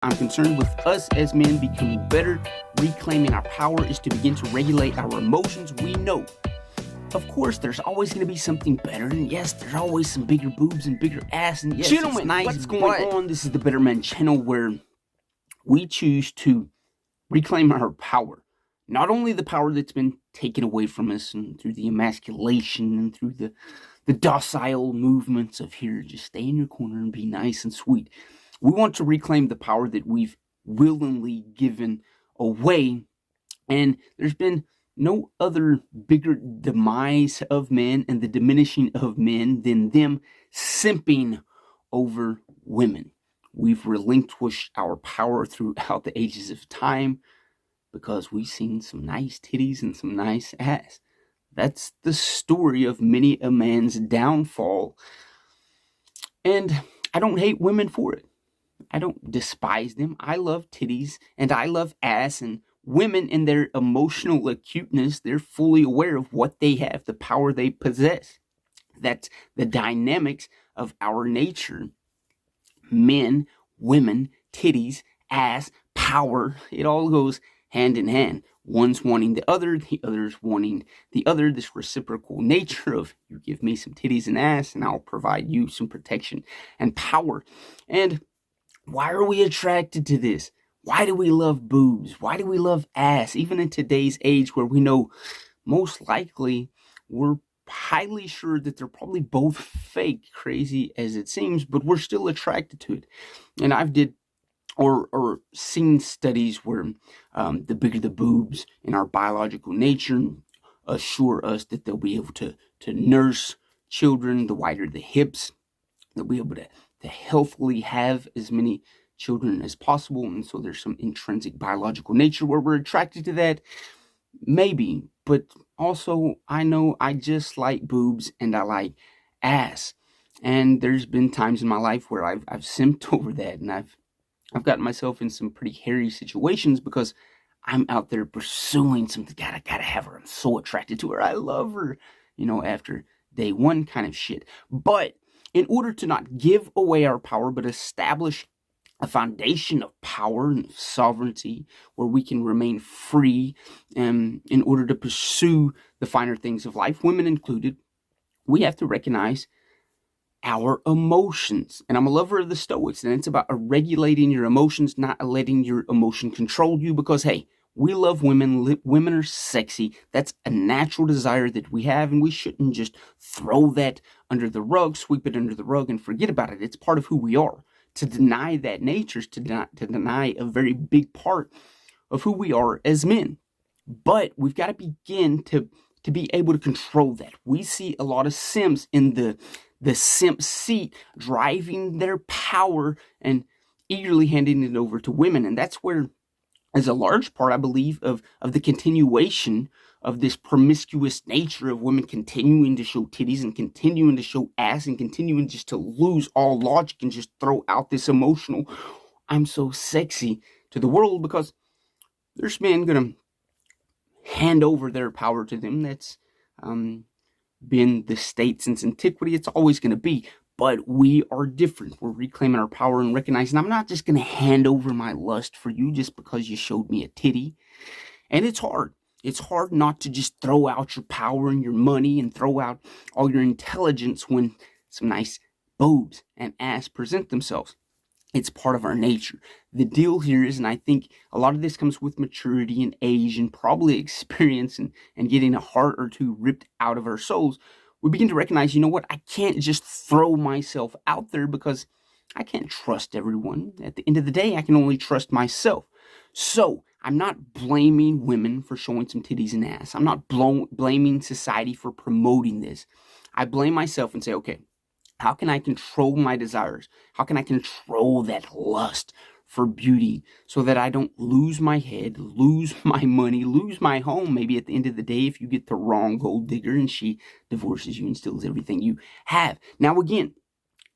I'm concerned with us as men becoming better. Reclaiming our power is to begin to regulate our emotions. We know, of course, there's always going to be something better. And yes, there's always some bigger boobs and bigger ass. And yes, gentlemen, nice, what's going on? This is the Better Man channel where we choose to reclaim our power. Not only the power that's been taken away from us and through the emasculation and through the docile movements of here, just stay in your corner and be nice and sweet. We want to reclaim the power that we've willingly given away. And there's been no other bigger demise of men and the diminishing of men than them simping over women. We've relinquished our power throughout the ages of time because we've seen some nice titties and some nice ass. That's the story of many a man's downfall. And I don't hate women for it. I don't despise them. I love titties and I love ass, and women in their emotional acuteness, they're fully aware of what they have, the power they possess. That's the dynamics of our nature. Men, women, titties, ass, power, it all goes hand in hand. One's wanting the other's wanting the other, this reciprocal nature of you give me some titties and ass and I'll provide you some protection and power. And why are we attracted to this? Why do we love boobs? Why do we love ass? Even in today's age where we know most likely we're highly sure that they're probably both fake, crazy as it seems, but we're still attracted to it. And I've did or seen studies where the bigger the boobs in our biological nature assure us that they'll be able to nurse children. The wider the hips, they'll be able to healthily have as many children as possible. And so there's some intrinsic biological nature where we're attracted to that. Maybe, but also I know I just like boobs and I like ass. And there's been times in my life where I've simped over that, and I've gotten myself in some pretty hairy situations because I'm out there pursuing something. God, I gotta have her. I'm so attracted to her. I love her, after day one kind of shit. But in order to not give away our power, but establish a foundation of power and sovereignty where we can remain free, in order to pursue the finer things of life, women included, we have to recognize our emotions. And I'm a lover of the Stoics, and it's about regulating your emotions, not letting your emotion control you, because hey, we love women. Women are sexy. That's a natural desire that we have, and we shouldn't just throw that under the rug, sweep it under the rug, and forget about it. It's part of who we are. To deny that nature is to deny a very big part of who we are as men. But we've got to begin to be able to control that. We see a lot of simps in the simp seat, driving their power and eagerly handing it over to women. And that's where, as a large part, I believe, of the continuation of this promiscuous nature of women continuing to show titties and continuing to show ass and continuing just to lose all logic and just throw out this emotional, I'm so sexy to the world, because there's men going to hand over their power to them. That's been the state since antiquity. It's always going to be. But we are different. We're reclaiming our power and recognizing I'm not just going to hand over my lust for you just because you showed me a titty. And it's hard. It's hard not to just throw out your power and your money and throw out all your intelligence when some nice boobs and ass present themselves. It's part of our nature. The deal here is, and I think a lot of this comes with maturity and age and probably experience and getting a heart or two ripped out of our souls, we begin to recognize, you know what, I can't just throw myself out there because I can't trust everyone. At the end of the day, I can only trust myself. So I'm not blaming women for showing some titties and ass. I'm not blaming society for promoting this. I blame myself and say, okay, how can I control my desires? How can I control that lust for beauty so that I don't lose my head, lose my money, lose my home? Maybe at the end of the day, if you get the wrong gold digger and she divorces you and steals everything you have. Now, again,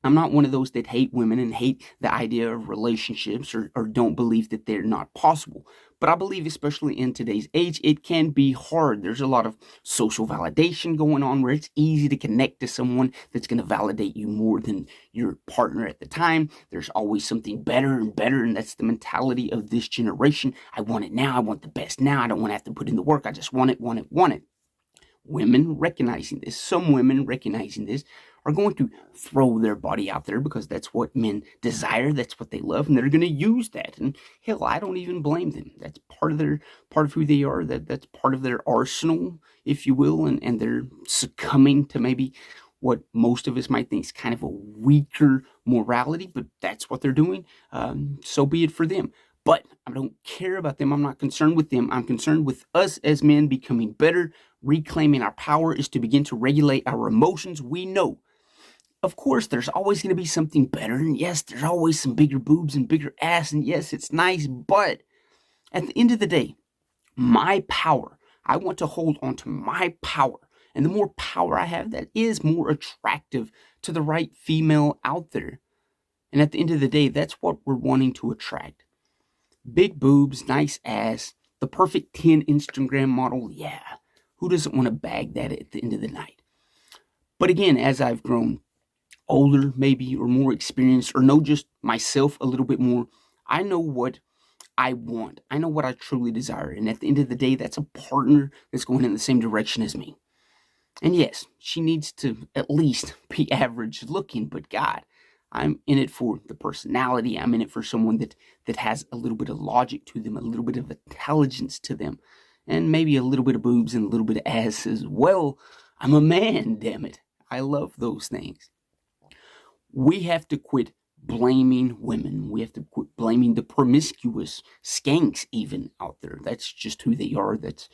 I'm not one of those that hate women and hate the idea of relationships or don't believe that they're not possible. But I believe, especially in today's age, it can be hard. There's a lot of social validation going on where it's easy to connect to someone that's going to validate you more than your partner at the time. There's always something better and better, and that's the mentality of this generation. I want it now. I want the best now. I don't want to have to put in the work. I just want it, want it, want it. Women recognizing this, some women recognizing this, are going to throw their body out there because that's what men desire, that's what they love, and they're going to use that. And hell, I don't even blame them. That's part of who they are. That's part of their arsenal, if you will, and they're succumbing to maybe what most of us might think is kind of a weaker morality, but that's what they're doing. So be it for them. But I don't care about them. I'm not concerned with them. I'm concerned with us as men becoming better. Reclaiming our power is to begin to regulate our emotions. We know, of course, there's always going to be something better. And yes, there's always some bigger boobs and bigger ass. And yes, it's nice. But at the end of the day, my power, I want to hold on to my power. And the more power I have, that is more attractive to the right female out there. And at the end of the day, that's what we're wanting to attract. Big boobs, nice ass, the perfect 10 Instagram model. Yeah, who doesn't want to bag that at the end of the night? But again, as I've grown older maybe, or more experienced, or know just myself a little bit more, I know what I want. I know what I truly desire. And at the end of the day, that's a partner that's going in the same direction as me. And yes, she needs to at least be average looking, but God, I'm in it for the personality. I'm in it for someone that has a little bit of logic to them, a little bit of intelligence to them, and maybe a little bit of boobs and a little bit of ass as well. I'm a man, damn it. I love those things. We have to quit blaming women. We have to quit blaming the promiscuous skanks even out there. That's just who they are. That's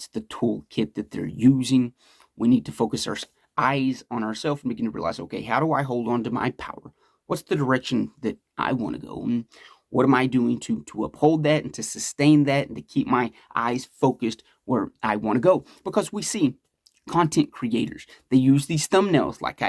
the toolkit that they're using. We need to focus our eyes on ourselves and begin to realize, okay, how do I hold on to my power? What's the direction that I want to go? And what am I doing to uphold that and to sustain that and to keep my eyes focused where I want to go? Because we see content creators, they use these thumbnails like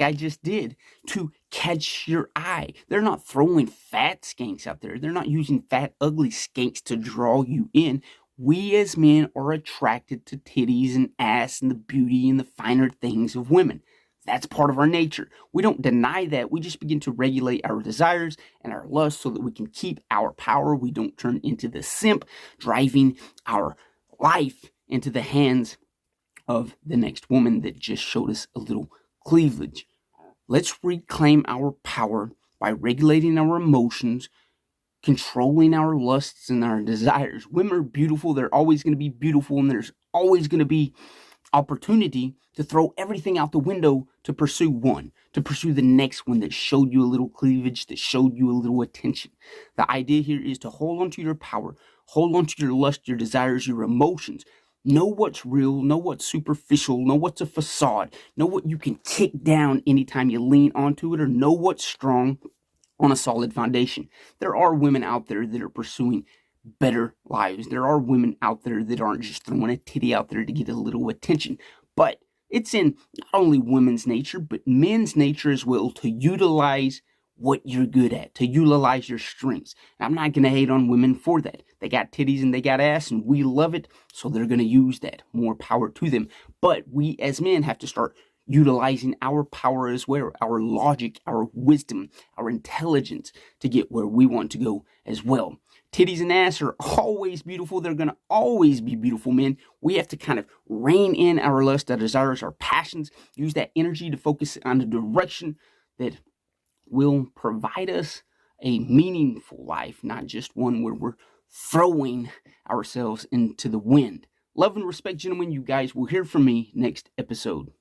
I just did to catch your eye. They're not throwing fat skanks out there. They're not using fat, ugly skanks to draw you in. We as men are attracted to titties and ass and the beauty and the finer things of women. That's part of our nature. We don't deny that. We just begin to regulate our desires and our lusts so that we can keep our power. We don't turn into the simp, driving our life into the hands of the next woman that just showed us a little cleavage. Let's reclaim our power by regulating our emotions, controlling our lusts and our desires. Women are beautiful. They're always going to be beautiful, and there's always going to be opportunity to throw everything out the window to pursue one, to pursue the next one that showed you a little cleavage, that showed you a little attention. The idea here is to hold on to your power, hold on to your lust, your desires, your emotions. Know what's real, know what's superficial, know what's a facade, know what you can kick down anytime you lean onto it, or know what's strong on a solid foundation. There are women out there that are pursuing better lives. There are women out there that aren't just throwing a titty out there to get a little attention. But it's in not only women's nature, but men's nature as well to utilize what you're good at, to utilize your strengths. And I'm not going to hate on women for that. They got titties and they got ass and we love it, so they're going to use that. More power to them. But we as men have to start utilizing our power as well, our logic, our wisdom, our intelligence to get where we want to go as well. Titties and ass are always beautiful. They're going to always be beautiful, men. We have to kind of rein in our lust, our desires, our passions, use that energy to focus on the direction that will provide us a meaningful life, not just one where we're throwing ourselves into the wind. Love and respect, gentlemen. You guys will hear from me next episode.